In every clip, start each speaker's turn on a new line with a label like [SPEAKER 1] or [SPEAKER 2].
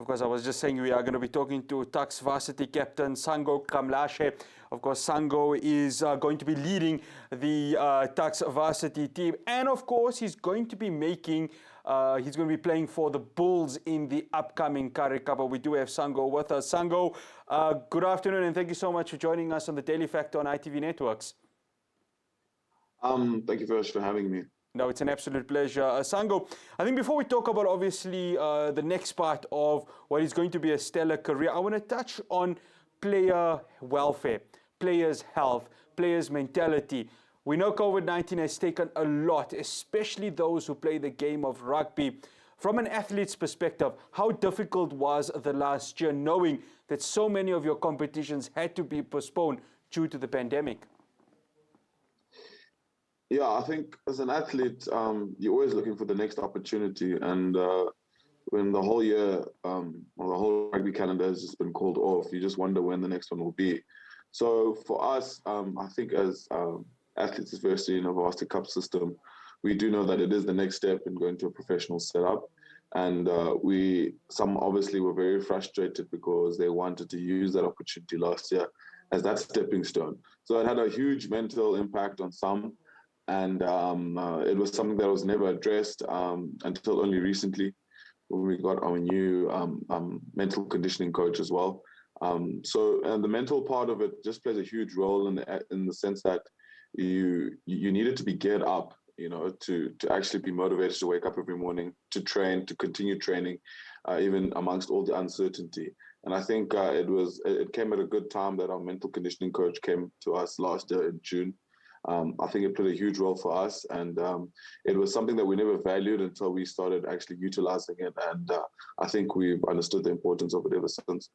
[SPEAKER 1] Of course, I was just saying we are going to be talking to TUKS Varsity captain SANGO XAMLAShe. Of course, SANGO is going to be leading the TUKS Varsity team. And of course, he's going to be playing for the Bulls in the upcoming Currie Cup. We do have SANGO with us. SANGO, good afternoon and thank you so much for joining us on the Daily Factor on ITV Networks.
[SPEAKER 2] Thank you very much for having me.
[SPEAKER 1] No, it's an absolute pleasure. SANGO, I think before we talk about obviously the next part of what is going to be a stellar career, I want to touch on player welfare, players' health, players' mentality. We know COVID-19 has taken a lot, especially those who play the game of rugby. From an athlete's perspective, how difficult was the last year knowing that so many of your competitions had to be postponed due to the pandemic?
[SPEAKER 2] Yeah, I think as an athlete, you're always looking for the next opportunity. And when the whole year or the whole rugby calendar has just been called off, you just wonder when the next one will be. So for us, I think as athletes, especially in a varsity cup system, we do know that it is the next step in going to a professional setup. And some obviously were very frustrated because they wanted to use that opportunity last year as that stepping stone. So it had a huge mental impact on some. And it was something that was never addressed until only recently when we got our new mental conditioning coach as well. And the mental part of it just plays a huge role in the sense that you needed to be geared up, to actually be motivated to wake up every morning, to train, to continue training, even amongst all the uncertainty. And I think it came at a good time that our mental conditioning coach came to us last year in June. I think it played a huge role for us, and it was something that we never valued until we started actually utilizing it, and I think we've understood the importance of it ever since.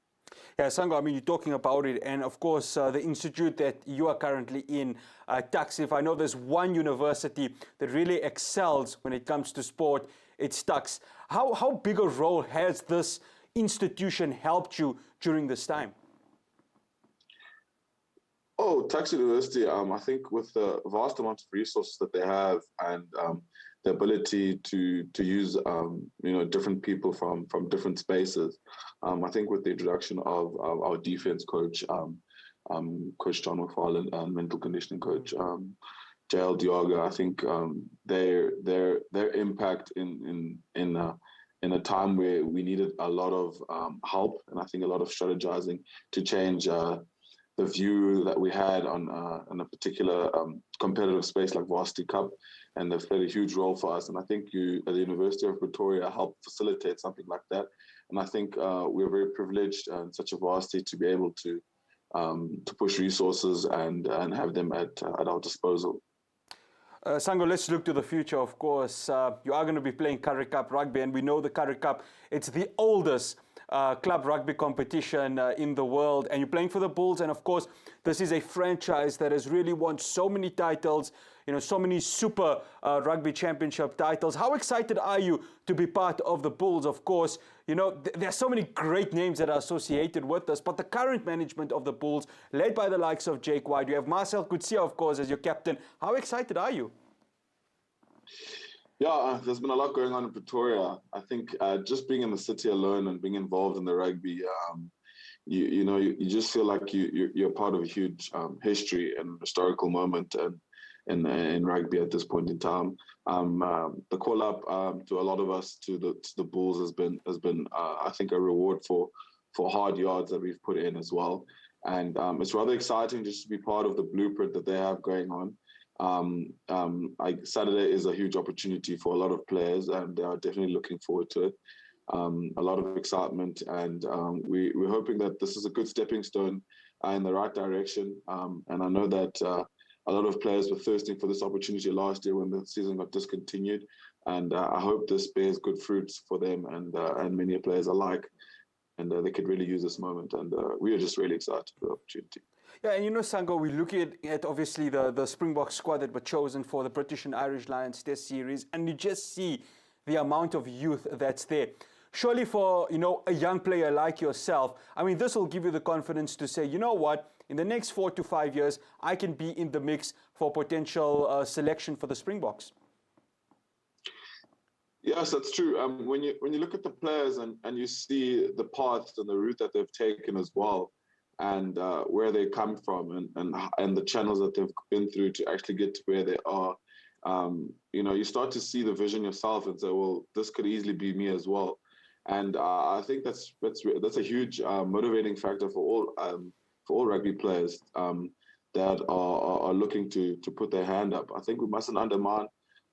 [SPEAKER 1] Yeah, SANGO, I mean, you're talking about it, and of course, the institute that you are currently in, TUKS, if I know there's one university that really excels when it comes to sport, it's TUKS. How big a role has this institution helped you during this time?
[SPEAKER 2] Oh, TUKS University, I think with the vast amount of resources that they have and the ability to use, different people from different spaces, I think with the introduction of our defense coach, Coach John McFarlane, mental conditioning coach, JL Diaga, I think their impact in a time where we needed a lot of help and I think a lot of strategizing to change the view that we had on a particular competitive space like Varsity Cup, and they've played a huge role for us. And I think you, at the University of Pretoria, helped facilitate something like that. And I think we're very privileged in such a varsity to be able to push resources and have them at our disposal.
[SPEAKER 1] SANGO, let's look to the future. Of course, you are going to be playing Currie Cup rugby, and we know the Currie Cup, it's the oldest club rugby competition in the world, and you're playing for the Bulls, and of course this is a franchise that has really won so many titles, so many super rugby championship titles. How excited are you to be part of the Bulls? Of course, there are so many great names that are associated with us, but the current management of the Bulls, led by the likes of Jake White, you have Marcel Coetzee, of course, as your captain. How excited are you?
[SPEAKER 2] Yeah, there's been a lot going on in Pretoria. I think just being in the city alone and being involved in the rugby, you just feel like you're part of a huge history and historical moment in rugby at this point in time. The call up to a lot of us to the Bulls has been I think a reward for hard yards that we've put in as well, and it's rather exciting just to be part of the blueprint that they have going on. Saturday is a huge opportunity for a lot of players, and they are definitely looking forward to it. A lot of excitement, and we're hoping that this is a good stepping stone in the right direction. And I know that a lot of players were thirsting for this opportunity last year when the season got discontinued, and I hope this bears good fruits for them and many players alike, and they could really use this moment, and we are just really excited for the opportunity.
[SPEAKER 1] Yeah, and SANGO, we look at obviously the Springboks squad that were chosen for the British and Irish Lions Test Series, and you just see the amount of youth that's there. Surely for, a young player like yourself, I mean, this will give you the confidence to say, you know what, in the next 4 to 5 years, I can be in the mix for potential selection for the Springboks.
[SPEAKER 2] Yes, that's true. When you look at the players and you see the paths and the route that they've taken as well, and where they come from and the channels that they've been through to actually get to where they are, you start to see the vision yourself and say, well, this could easily be me as well. And I think that's a huge motivating factor for all rugby players that are looking to put their hand up. I think we mustn't undermine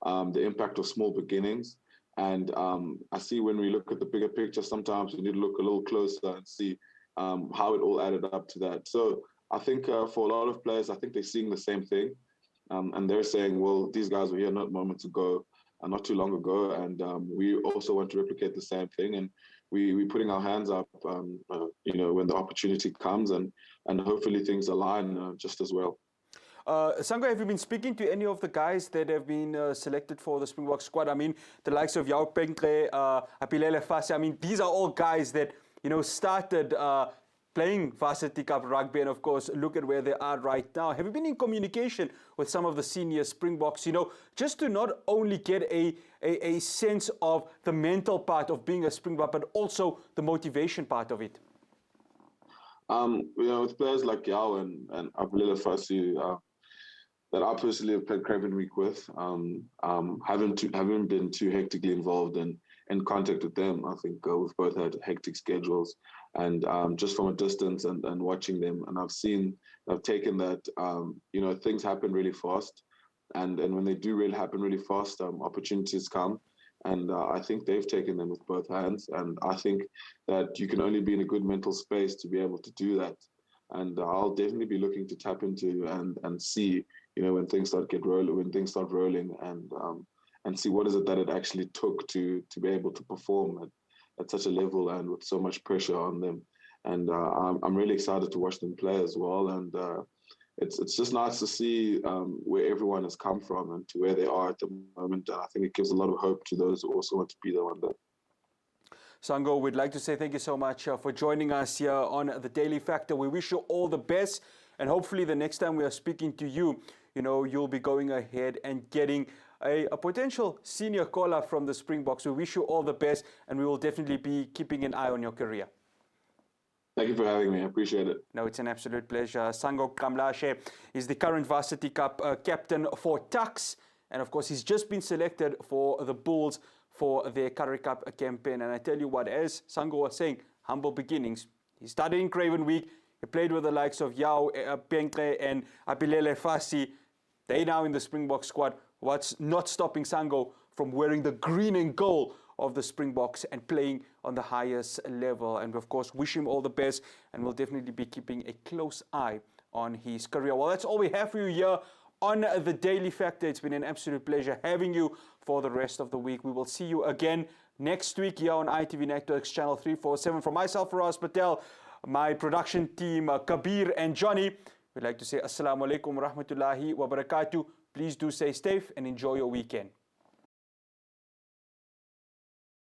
[SPEAKER 2] the impact of small beginnings. And I see when we look at the bigger picture, sometimes we need to look a little closer and see how it all added up to that. So I think for a lot of players, I think they're seeing the same thing. And they're saying, well, these guys were here not moments ago, not too long ago. And we also want to replicate the same thing. And we're putting our hands up, when the opportunity comes and hopefully things align just as well.
[SPEAKER 1] Sango, have you been speaking to any of the guys that have been selected for the Springbok squad? I mean, the likes of Yao Pengtre, Apilele Fasi. I mean, these are all guys that, started playing Varsity Cup rugby, and of course, look at where they are right now. Have you been in communication with some of the senior Springboks, just to not only get a sense of the mental part of being a Springbok, but also the motivation part of it?
[SPEAKER 2] With players like Yao and Apilele Fasi, that I personally have played Craven Week with, haven't been too hectically involved in contact with them. I think we've both had hectic schedules, and just from a distance and watching them, and I've taken that, things happen really fast, and when they do really happen really fast, opportunities come, and I think they've taken them with both hands, and I think that you can only be in a good mental space to be able to do that, and I'll definitely be looking to tap into and see, when things start rolling, and see what is it that it actually took to be able to perform at such a level and with so much pressure on them. And I'm really excited to watch them play as well. And it's just nice to see where everyone has come from and to where they are at the moment. I think it gives a lot of hope to those who also want to be there one day.
[SPEAKER 1] Sango, we'd like to say thank you so much for joining us here on The Daily Factor. We wish you all the best, and hopefully the next time we are speaking to you, you'll be going ahead and getting a potential senior caller from the Springboks. We wish you all the best, and we will definitely be keeping an eye on your career.
[SPEAKER 2] Thank you for having me. I appreciate it.
[SPEAKER 1] No, it's an absolute pleasure. SANGO XAMLASHE is the current Varsity Cup captain for TUKS, and of course he's just been selected for the Bulls for their Currie Cup campaign. And I tell you what, as Sango was saying, humble beginnings. He started in Craven Week. He played with the likes of Yao Pengtre and Apilele Fasi. They now in the Springbok squad. What's not stopping Sango from wearing the green and gold of the Springboks and playing on the highest level? And of course, wish him all the best, and we'll definitely be keeping a close eye on his career. Well, that's all we have for you here on The Daily Factor. It's been an absolute pleasure having you for the rest of the week. We will see you again next week here on ITV Networks Channel 347. From myself, Faraz Patel, my production team, Kabir and Johnny, we'd like to say Assalamu alaikum wa rahmatullahi wa barakatuh. Please do stay safe and enjoy your weekend.